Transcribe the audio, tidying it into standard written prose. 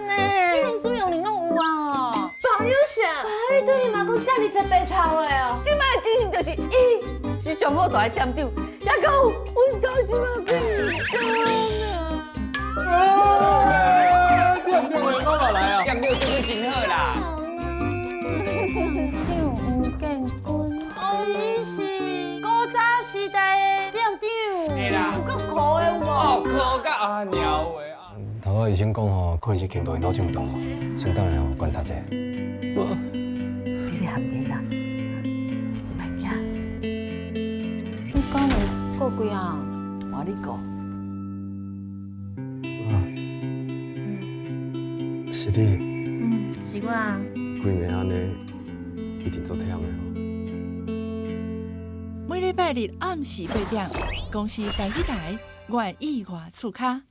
呢？你连苏永林拢有啊？朋友啥？你对你妈讲这么多白吵的哦？即摆的情形就是伊是上好大的店长，也有阮家即摆变店长的妈妈来啊！店长做得真好啦。哦，你是古早时代的店长，嘿啦有够酷的有无？哦，可甲阿鸟的啊！头个医生讲吼，可能是颈部脑肿大，先等下观察者。你含面啦，别惊。你讲的过几啊？我你讲。是你，是我啊。规暝安尼，一定做忝的哦。每礼拜日暗时8点，公司台语台，愿意外出卡。